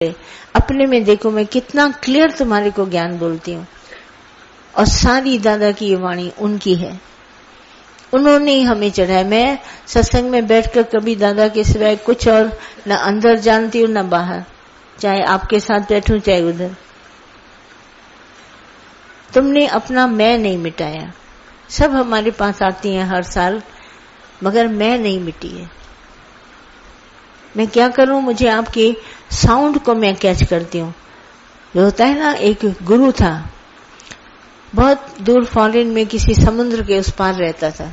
अपने में देखो मैं कितना क्लियर तुम्हारे को ज्ञान बोलती हूँ। और सारी दादा की ये वाणी उनकी है, उन्होंने ही हमें चढ़ाया। मैं सत्संग में बैठकर कभी दादा के सिवाय कुछ और न अंदर जानती हूँ न बाहर, चाहे आपके साथ बैठूं चाहे उधर। तुमने अपना मैं नहीं मिटाया। सब हमारे पास आती हैं हर साल, मगर मैं नहीं मिटी है। मैं क्या करूं, मुझे आपके साउंड को मैं कैच करती हूँ। जो होता है ना, एक गुरु था, बहुत दूर फॉरेन में किसी समुद्र के उस पार रहता था।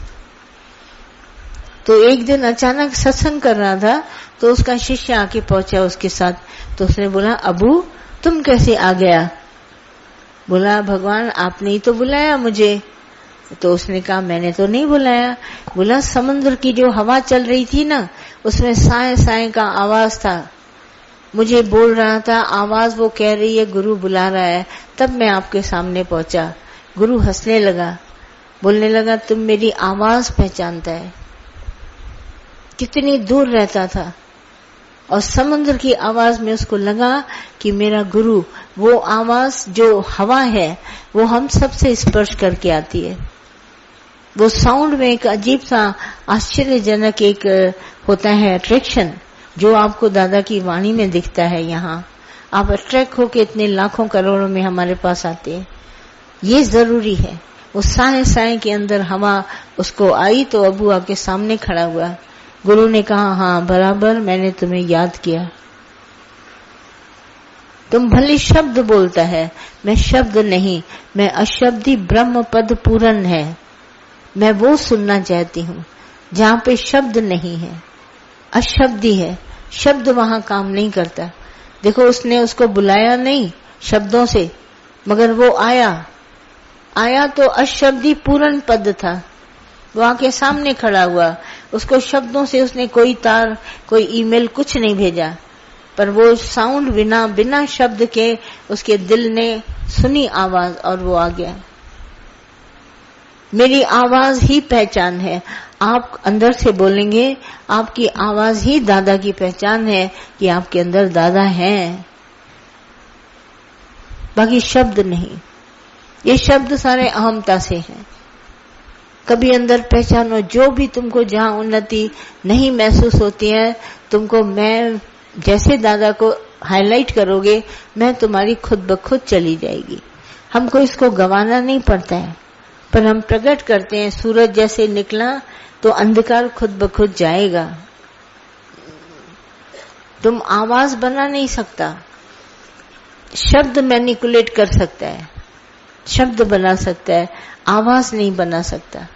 तो एक दिन अचानक सत्संग कर रहा था, तो उसका शिष्य आके पहुंचा उसके साथ। तो उसने बोला, अबू तुम कैसे आ गया? बोला, भगवान आपने ही तो बुलाया मुझे। तो उसने कहा, मैंने तो नहीं बुलाया। बोला, समुद्र की जो हवा चल रही थी ना, उसमें साए साए का आवाज था, मुझे बोल रहा था, आवाज वो कह रही है गुरु बुला रहा है। तब मैं आपके सामने पहुंचा। गुरु हंसने लगा, बोलने लगा, तुम मेरी आवाज पहचानता है। कितनी दूर रहता था और समुद्र की आवाज में उसको लगा कि मेरा गुरु, वो आवाज जो हवा है वो हम सबसे स्पर्श करके आती है। वो साउंड में एक अजीब सा आश्चर्यजनक एक होता है अट्रैक्शन, जो आपको दादा की वाणी में दिखता है। यहाँ आप अट्रैक्ट होके इतने लाखों करोड़ों में हमारे पास आते हैं। ये जरूरी है। वो साए साए के अंदर हवा उसको आई तो अबू आके सामने खड़ा हुआ। गुरु ने कहा, हाँ बराबर, मैंने तुम्हें याद किया। तुम भले शब्द बोलता है, मैं शब्द नहीं, मैं अशब्दी ब्रह्म पद पूर्ण है। मैं वो सुनना चाहती हूँ जहाँ पे शब्द नहीं है, अशब्दी है। शब्द वहां काम नहीं करता। देखो, उसने उसको बुलाया नहीं शब्दों से, मगर वो आया तो अशब्दी पूर्ण पद था। वो आके सामने खड़ा हुआ। उसको शब्दों से उसने कोई तार, कोई ईमेल कुछ नहीं भेजा, पर वो साउंड बिना शब्द के उसके दिल ने सुनी आवाज और वो आ गया। मेरी आवाज ही पहचान है। आप अंदर से बोलेंगे, आपकी आवाज ही दादा की पहचान है कि आपके अंदर दादा हैं, बाकी शब्द नहीं। ये शब्द सारे अहमता से हैं। कभी अंदर पहचानो, जो भी तुमको जहां उन्नति नहीं महसूस होती है, तुमको मैं जैसे दादा को हाईलाइट करोगे, मैं तुम्हारी खुद ब खुद चली जाएगी। हमको इसको गंवाना नहीं पड़ता है, पर हम प्रकट करते हैं। सूरज जैसे निकला तो अंधकार खुद ब खुद जाएगा। तुम आवाज बना नहीं सकता, शब्द मैनिपुलेट कर सकता है, शब्द बना सकता है, आवाज नहीं बना सकता।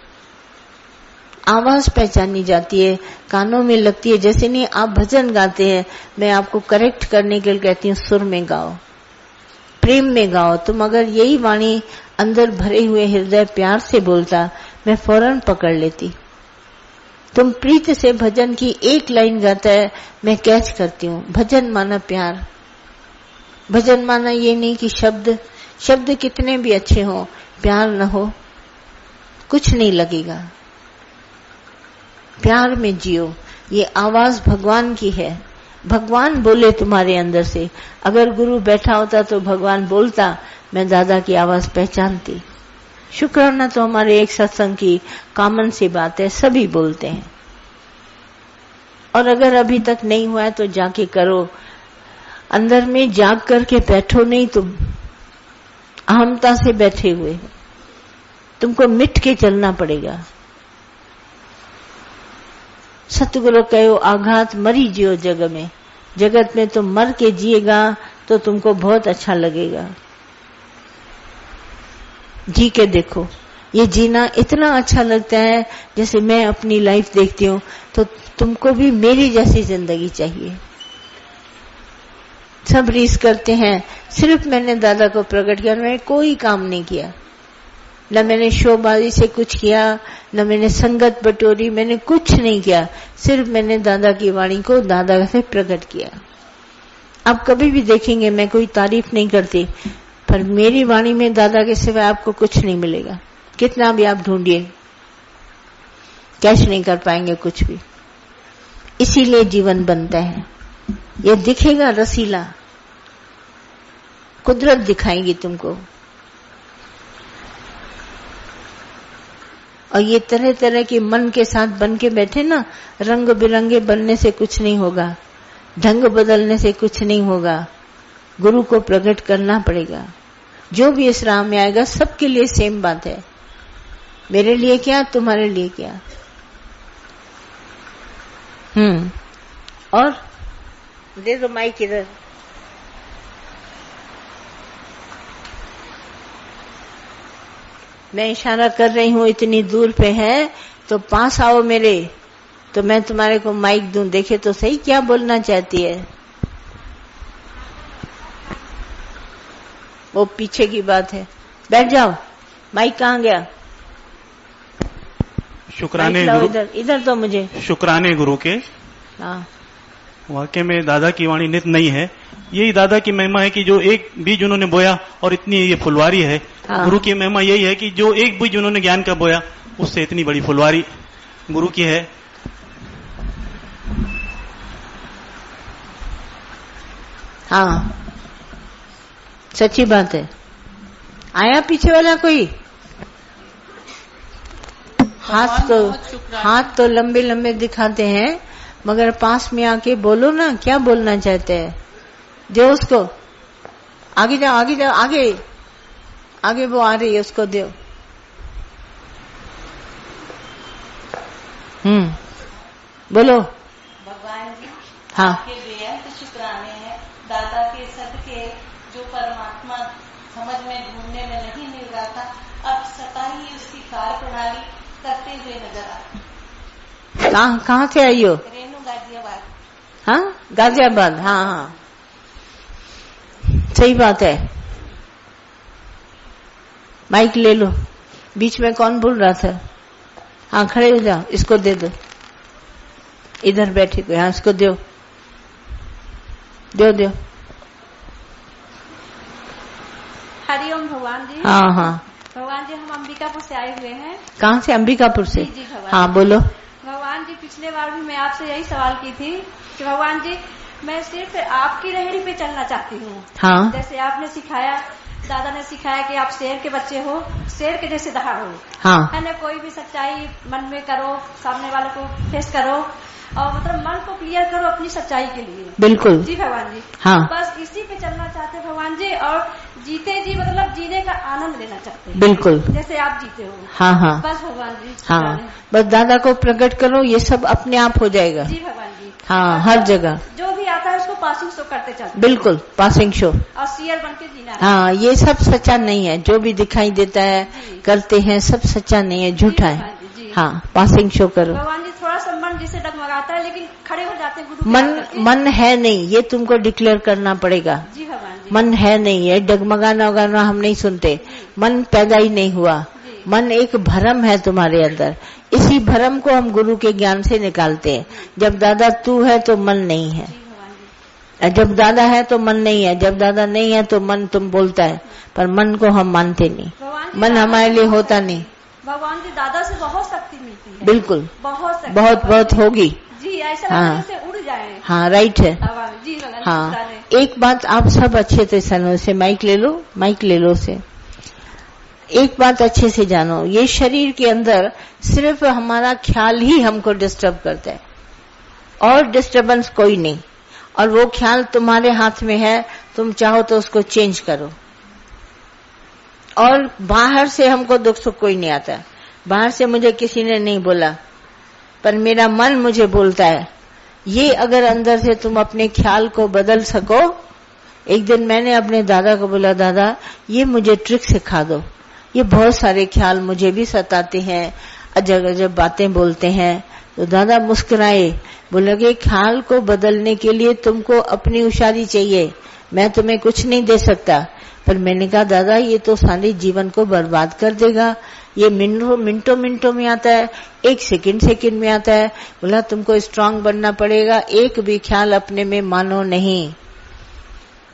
आवाज पहचानी जाती है, कानों में लगती है। जैसे नहीं आप भजन गाते हैं, मैं आपको करेक्ट करने के लिए कहती हूँ, सुर में गाओ, प्रेम में गाओ। तुम अगर यही वाणी अंदर भरे हुए हृदय प्यार से बोलता, मैं फौरन पकड़ लेती। तुम प्रीत से भजन की एक लाइन गाता है, मैं कैच करती हूँ। भजन माना प्यार। भजन माना ये नहीं कि शब्द कितने भी अच्छे हो, प्यार न हो कुछ नहीं लगेगा। प्यार में जियो। ये आवाज भगवान की है, भगवान बोले तुम्हारे अंदर से। अगर गुरु बैठा होता तो भगवान बोलता, मैं दादा की आवाज पहचानती। शुक्राना तो हमारे एक सत्संग की कॉमन सी बात है, सभी बोलते हैं। और अगर अभी तक नहीं हुआ है तो जाके करो। अंदर में जाग करके बैठो नहीं, तुम अहमता से बैठे हुए हो। तुमको मिट के चलना पड़ेगा। सतगुरु कहो आघात मरी जियो जग में। जगत में तुम मर के जिएगा तो तुमको बहुत अच्छा लगेगा। जी के देखो, ये जीना इतना अच्छा लगता है। जैसे मैं अपनी लाइफ देखती हूँ तो तुमको भी मेरी जैसी जिंदगी चाहिए। सब रीस करते हैं, सिर्फ मैंने दादा को प्रकट किया, मैंने कोई काम नहीं किया। न मैंने शोबाजी से कुछ किया, न मैंने संगत बटोरी, मैंने कुछ नहीं किया। सिर्फ मैंने दादा की वाणी को दादा से प्रकट किया। आप कभी भी देखेंगे, मैं कोई तारीफ नहीं करती, पर मेरी वाणी में दादा के सिवाय आपको कुछ नहीं मिलेगा। कितना भी आप ढूंढिए, कैच नहीं कर पाएंगे कुछ भी। इसीलिए जीवन बनता है। ये दिखेगा रसीला, कुदरत दिखाएंगी तुमको। और ये तरह तरह के मन के साथ बन के बैठे ना, रंग बिरंगे बनने से कुछ नहीं होगा, ढंग बदलने से कुछ नहीं होगा। गुरु को प्रकट करना पड़ेगा। जो भी इस राह में आएगा सबके लिए सेम बात है। मेरे लिए क्या, तुम्हारे लिए क्या। और दे दो माइक इधर। मैं इशारा कर रही हूं, इतनी दूर पे है तो पास आओ मेरे, तो मैं तुम्हारे को माइक दूं। देखे तो सही क्या बोलना चाहती है। वो पीछे की बात है। बैठ जाओ। माइक कहाँ गया? शुक्राने गुरु, इधर तो मुझे शुक्राने गुरु के। हाँ, वाकई में दादा की वाणी नित नहीं है। यही दादा की महिमा है कि जो एक बीज उन्होंने बोया और इतनी ये फुलवारी है। हाँ। गुरु की महिमा यही है कि जो एक बीज उन्होंने ज्ञान का बोया उससे इतनी बड़ी फुलवारी गुरु की है। हाँ, सच्ची बात है। आया पीछे वाला कोई? हाथ तो लंबे लंबे दिखाते हैं, मगर पास में आके बोलो ना, क्या बोलना चाहते हैं। दो उसको। आगे जाओ, आगे जाओ, आगे आगे वो आ रही है, उसको दो। बोलो। भगवान जी, हाँ, आपके बेअंत शुक्राने हैं। दादा के सदके जो परमात्मा समझ में ढूंढने में नहीं मिल रहा था, अब सता ही उसकी कार्य प्रणाली करते हुए नजर आता। कहाँ से आई हो? रेणु गाजियाबाद। हाँ, गाजियाबाद। हाँ हाँ, सही बात है। माइक ले लो। बीच में कौन बोल रहा था? हाँ, खड़े हो जाओ, इसको दे दो। इधर बैठे को, हाँ, इसको दो दो दो। हरिओम भगवान जी। हाँ हाँ, भगवान जी, हम अंबिकापुर से आए हुए हैं। कहाँ से? अंबिकापुर से। जी भगवान। हाँ, बोलो। भगवान जी, पिछले बार भी मैं आपसे यही सवाल की थी कि भगवान जी, मैं सिर्फ आपकी रेहड़ी पे चलना चाहती हूँ। हाँ, जैसे आपने सिखाया, दादा ने सिखाया कि आप शेर के बच्चे हो, शेर के जैसे दहाड़ो। हाँ, है ना, कोई भी सच्चाई मन में करो, सामने वाले को फेस करो, और मतलब मन को क्लियर करो अपनी सच्चाई के लिए। बिल्कुल। जी भगवान जी। हाँ, बस इसी पे चलना चाहते भगवान जी, और जीते जी मतलब जीने का आनंद लेना चाहते हैं, बिल्कुल, जैसे आप जीते हो। हाँ हाँ, बस भगवान जी। हाँ, बस दादा को प्रकट करो, ये सब अपने आप हो जाएगा। जी भगवान जी। हाँ, हर जगह जो भी आता है उसको पासिंग शो करते चलते। बिल्कुल, पासिंग शो। और सीयर बन के जीना है। हाँ, ये सब सच्चा नहीं है। जो भी दिखाई देता है, करते हैं, सब सच्चा नहीं है, झूठा है। हाँ, पासिंग शो करो। भगवान जी, थोड़ा सा मन जिसे डगमगाता है, लेकिन खड़े हो जाते हैं गुरु। मन है नहीं, ये तुमको डिक्लेयर करना पड़ेगा। जी भगवान जी। मन है नहीं है, डगमगाना वगाना हम नहीं सुनते। मन पैदा ही नहीं हुआ। मन एक भ्रम है तुम्हारे अंदर। इसी भ्रम को हम गुरु के ज्ञान से निकालते हैं। जब दादा तू है तो मन नहीं है, जब दादा है तो मन नहीं है, जब दादा नहीं है तो मन तुम बोलता है, पर मन को हम मानते नहीं। मन हमारे लिए होता नहीं। भगवान जी, दादा से बहुत शक्ति मिलती है। बिल्कुल, बहुत बहुत बहुत होगी जी। ऐसा हाँ, से उड़ जाए। हाँ, राइट है। जी हाँ, एक बात आप सब अच्छे से सुनो। से माइक ले लो, माइक ले लो। से एक बात अच्छे से जानो, ये शरीर के अंदर सिर्फ हमारा ख्याल ही हमको डिस्टर्ब करता है, और डिस्टर्बेंस कोई नहीं। और वो ख्याल तुम्हारे हाथ में है, तुम चाहो तो उसको चेंज करो। और बाहर से हमको दुख सुख कोई नहीं आता। बाहर से मुझे किसी ने नहीं बोला, पर मेरा मन मुझे बोलता है। ये अगर अंदर से तुम अपने ख्याल को बदल सको। एक दिन मैंने अपने दादा को बोला, दादा ये मुझे ट्रिक सिखा दो। ये बहुत सारे ख्याल मुझे भी सताते हैं, अजब अजब बातें बोलते हैं। तो दादा मुस्कुराए, बोले कि ख्याल को बदलने के लिए तुमको अपनी होशियारी चाहिए, मैं तुम्हें कुछ नहीं दे सकता। पर मैंने कहा दादा ये तो सारे जीवन को बर्बाद कर देगा। ये मिनटों में आता है, एक सेकंड में आता है। बोला तुमको स्ट्रांग बनना पड़ेगा, एक भी ख्याल अपने में मानो नहीं।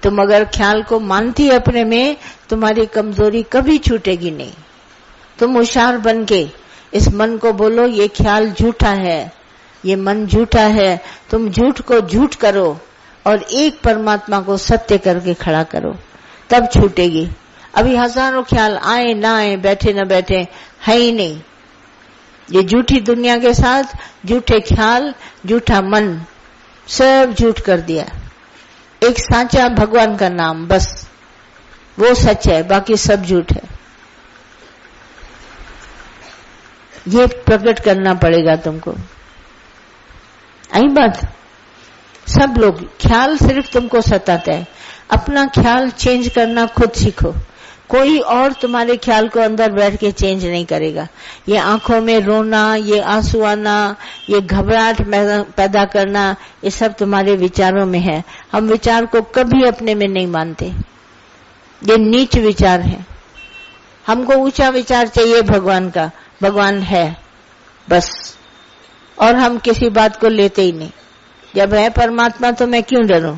तुम अगर ख्याल को मानती अपने में, तुम्हारी कमजोरी कभी छूटेगी नहीं। तुम होशियार बन के इस मन को बोलो ये ख्याल झूठा है, ये मन झूठा है। तुम झूठ को झूठ करो और एक परमात्मा को सत्य करके खड़ा करो। तब छूटेगी। अभी हजारों ख्याल आए ना आए, बैठे ना बैठे, है ही नहीं। ये झूठी दुनिया के साथ झूठे ख्याल, झूठा मन, सब झूठ कर दिया। एक साचा भगवान का नाम, बस वो सच है, बाकी सब झूठ है। ये प्रकट करना पड़ेगा तुमको। आई बात? सब लोग ख्याल सिर्फ तुमको सताता है, अपना ख्याल चेंज करना खुद सीखो। कोई और तुम्हारे ख्याल को अंदर बैठ के चेंज नहीं करेगा। ये आंखों में रोना, ये आंसू आना, ये घबराहट पैदा करना, ये सब तुम्हारे विचारों में है। हम विचार को कभी अपने में नहीं मानते, ये नीच विचार है। हमको ऊंचा विचार चाहिए भगवान का, भगवान है बस, और हम किसी बात को लेते ही नहीं। जब है परमात्मा तो मैं क्यों डरूं?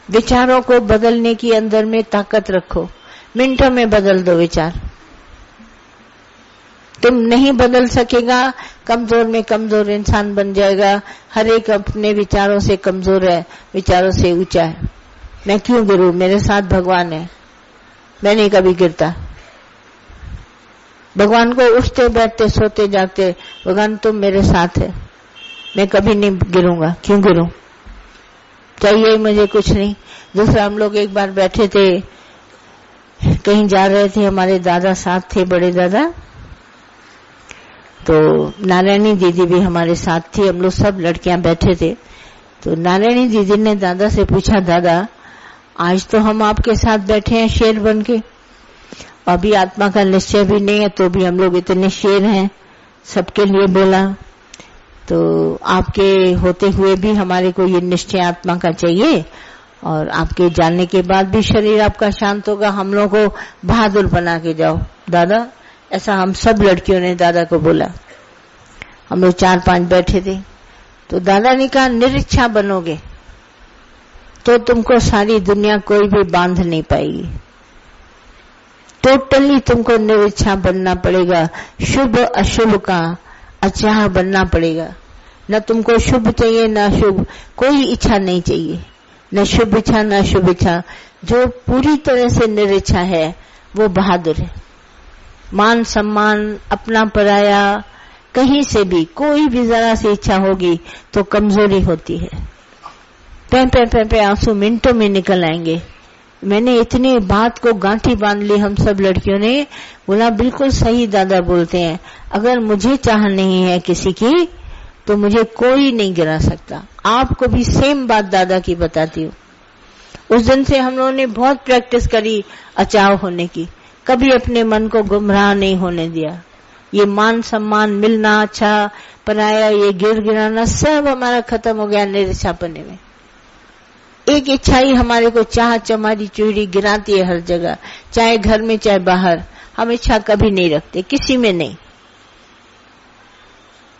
विचारों को बदलने की अंदर में ताकत रखो, मिनटों में बदल दो विचार। तुम नहीं बदल सकेगा, कमजोर में कमजोर इंसान बन जाएगा। हर एक अपने विचारों से कमजोर है, विचारों से ऊंचा है। मैं क्यों गिरूं? मेरे साथ भगवान है, मैं नहीं कभी गिरता। भगवान को उठते बैठते सोते जागते, भगवान तुम मेरे साथ है, मैं कभी नहीं गिरूंगा। क्यों गिरूं? चाहिए मुझे कुछ नहीं। दूसरा, हम लोग एक बार बैठे थे, कहीं जा रहे थे, हमारे दादा साथ थे, बड़े दादा, तो नारायणी दीदी भी हमारे साथ थी। हम लोग सब लड़कियां बैठे थे। तो नारायणी दीदी ने दादा से पूछा, दादा आज तो हम आपके साथ बैठे हैं शेर बन के, अभी आत्मा का निश्चय भी नहीं है तो भी हम लोग इतने शेर हैं, सबके लिए बोला, तो आपके होते हुए भी हमारे को ये निश्चय आत्मा का चाहिए, और आपके जाने के बाद भी शरीर आपका शांत होगा, हम लोग को बहादुर बना के जाओ दादा। ऐसा हम सब लड़कियों ने दादा को बोला। हम लोग 4-5 बैठे थे। तो दादा ने कहा, निरीच्छा बनोगे तो तुमको सारी दुनिया कोई भी बांध नहीं पाएगी। टोटली तुमको निरीच्छा बनना पड़ेगा, शुभ अशुभ का अचाह बनना पड़ेगा। न तुमको शुभ चाहिए न अशुभ, कोई इच्छा नहीं चाहिए, न शुभ इच्छा न अशुभ इच्छा। जो पूरी तरह से निरीच्छा है वो बहादुर है। मान सम्मान, अपना पराया, कहीं से भी कोई भी जरा सी इच्छा होगी तो कमजोरी होती है। पे आंसू मिनटों में निकल आएंगे। मैंने इतनी बात को गांठी बांध ली, हम सब लड़कियों ने बोला बिल्कुल सही दादा बोलते हैं, अगर मुझे चाह नहीं है किसी की तो मुझे कोई नहीं गिरा सकता। आपको भी सेम बात दादा की बताती हूँ। उस दिन से हम लोगों ने बहुत प्रैक्टिस करी अचाव होने की, कभी अपने मन को गुमराह नहीं होने दिया। ये मान सम्मान मिलना, अच्छा पराया, ये गिर गिराना सब हमारा खत्म हो गया निरीक्षापने में। एक इच्छा ही हमारे को चाह चमारी चूड़ी गिराती है हर जगह, चाहे घर में चाहे बाहर। हम इच्छा कभी नहीं रखते, किसी में नहीं,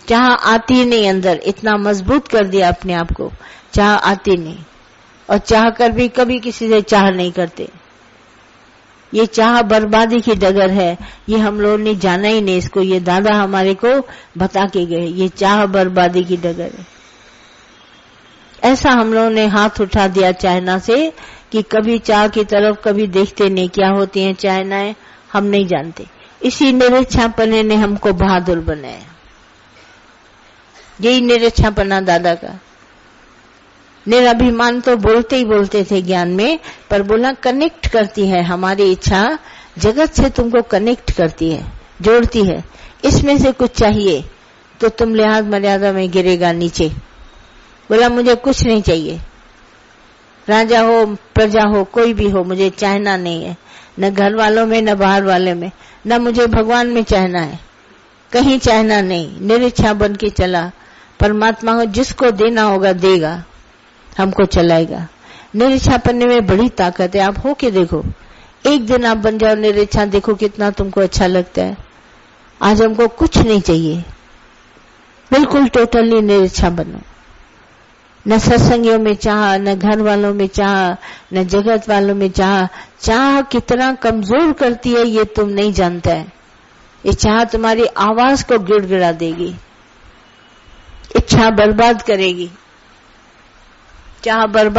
चाह आती ही नहीं अंदर। इतना मजबूत कर दिया अपने आप को, चाह आती नहीं, और चाह कर भी कभी किसी से चाह नहीं करते। ये चाह बर्बादी की डगर है, ये हम लोगों ने जाना ही नहीं इसको। ये दादा हमारे को बता के गए, ये चाह बर्बादी की डगर है। ऐसा हम लोगों ने हाथ उठा दिया चाहना से कि कभी चाह की तरफ कभी देखते नहीं, क्या होती हैं चाहनाएं हम नहीं जानते। इसी निरीक्षापने ने हमको बहादुर बनाया। यही निरीक्षापना दादा का। निराभिमान तो बोलते ही बोलते थे ज्ञान में, पर बोला कनेक्ट करती है हमारी इच्छा, जगत से तुमको कनेक्ट करती है, जोड़ती है। इसमें से कुछ चाहिए तो तुम लिहाज मर्यादा में गिरेगा नीचे। बोला मुझे कुछ नहीं चाहिए, राजा हो प्रजा हो कोई भी हो, मुझे चाहना नहीं है, न घर वालों में न बाहर वाले में, न मुझे भगवान में चाहना है, कहीं चाहना नहीं। निरीच्छा बन के चला। परमात्मा को जिसको देना होगा देगा, हमको चलाएगा। निरीच्छा बनने में बड़ी ताकत है। आप हो के देखो, एक दिन आप बन जाओ निरीच्छा, देखो कितना तुमको अच्छा लगता है। आज हमको कुछ नहीं चाहिए, बिल्कुल टोटली निरीच्छा बनो। न सत्संगियों में चाह, न घर वालों में चाह, न जगत वालों में चाह। चाह कितना कमजोर करती है ये तुम नहीं जानता है। ये चाह तुम्हारी आवाज को गिड़गिड़ा देगी, इच्छा बर्बाद करेगी। चाह बर्बाद